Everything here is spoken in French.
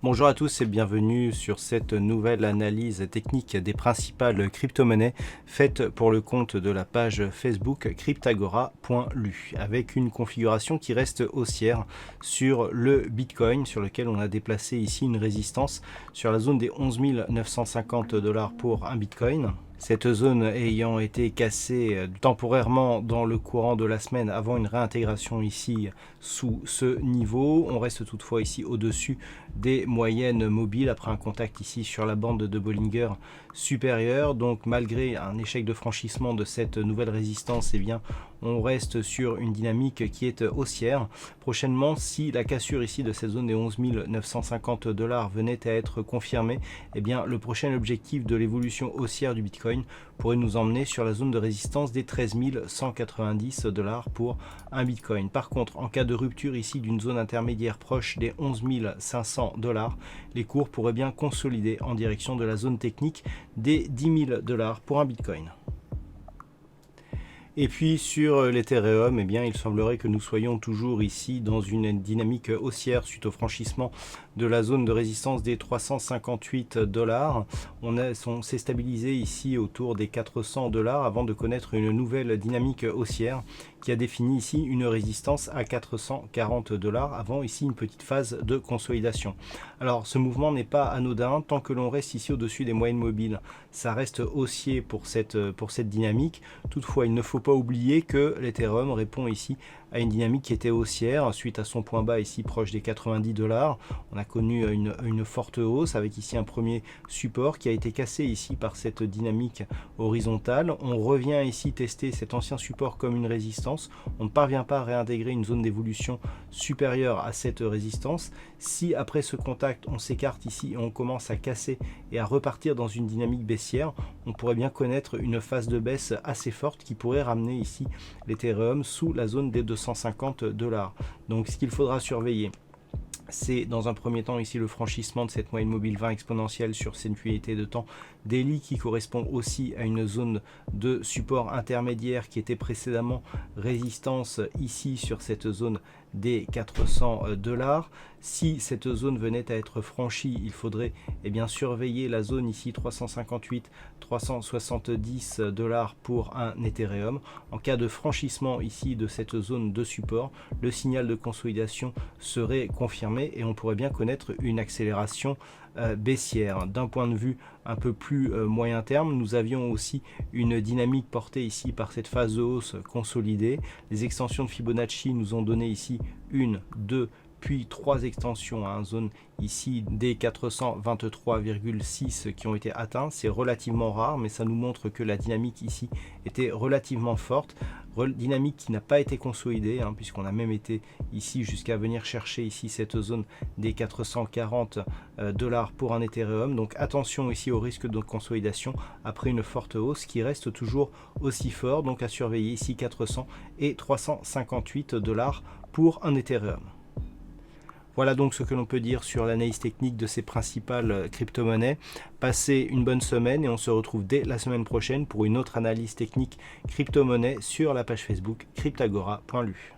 Bonjour à tous et bienvenue sur cette nouvelle analyse technique des principales crypto-monnaies faite pour le compte de la page Facebook cryptagora.lu avec une configuration qui reste haussière sur le Bitcoin sur lequel on a déplacé ici une résistance sur la zone des 11 950 $ pour un Bitcoin. Cette zone ayant été cassée temporairement dans le courant de la semaine avant une réintégration ici sous ce niveau. On reste toutefois ici au-dessus des moyennes mobiles après un contact ici sur la bande de Bollinger supérieure. Donc malgré un échec de franchissement de cette nouvelle résistance, eh bien, on reste sur une dynamique qui est haussière. Prochainement, si la cassure ici de cette zone des 11 950 $ venait à être confirmée, eh bien, le prochain objectif de l'évolution haussière du Bitcoin pourrait nous emmener sur la zone de résistance des 13 190 $ pour un Bitcoin. Par contre, en cas de rupture ici d'une zone intermédiaire proche des 11 500 $, les cours pourraient bien consolider en direction de la zone technique des 10 000 $ pour un Bitcoin. Et puis sur l'Ethereum, eh bien, il semblerait que nous soyons toujours ici dans une dynamique haussière suite au franchissement de la zone de résistance des 358 $. On s'est stabilisé ici autour des 400 $ avant de connaître une nouvelle dynamique haussière qui a défini ici une résistance à 440 $ avant ici une petite phase de consolidation. Alors ce mouvement n'est pas anodin tant que l'on reste ici au-dessus des moyennes mobiles. Ça reste haussier pour cette dynamique. Toutefois, il ne faut pas oublier que l'Ethereum répond ici à une dynamique qui était haussière suite à son point bas ici proche des 90 $. On a connu une forte hausse avec ici un premier support qui a été cassé ici par cette dynamique horizontale. On revient ici tester cet ancien support comme une résistance. On ne parvient pas à réintégrer une zone d'évolution supérieure à cette résistance. Si après ce contact on s'écarte ici et on commence à casser et à repartir dans une dynamique baissière, on pourrait bien connaître une phase de baisse assez forte qui pourrait ramener ici l'Ethereum sous la zone des 250 $. Donc ce qu'il faudra surveiller, c'est dans un premier temps ici le franchissement de cette moyenne mobile 20 exponentielle sur cette unité de temps daily qui correspond aussi à une zone de support intermédiaire qui était précédemment résistance ici sur cette zone des 400 $. Si cette zone venait à être franchie, il faudrait bien surveiller la zone ici 358 370 $ pour un Ethereum. En cas de franchissement ici de cette zone de support, le signal de consolidation serait confirmé et on pourrait bien connaître une accélération baissière. D'un point de vue un peu plus moyen terme, nous avions aussi une dynamique portée ici par cette phase de hausse consolidée. Les extensions de Fibonacci nous ont donné ici 1, 2, puis 3 extensions à une zone ici des 423,6 qui ont été atteints. C'est relativement rare, mais ça nous montre que la dynamique ici était relativement forte. Dynamique qui n'a pas été consolidée, puisqu'on a même été ici jusqu'à venir chercher ici cette zone des 440 $ pour un Ethereum. Donc attention ici au risque de consolidation après une forte hausse qui reste toujours aussi fort. Donc à surveiller ici 400 et 358 $ pour un Ethereum. Voilà donc ce que l'on peut dire sur l'analyse technique de ces principales crypto-monnaies. Passez une bonne semaine et on se retrouve dès la semaine prochaine pour une autre analyse technique crypto-monnaie sur la page Facebook cryptagora.lu.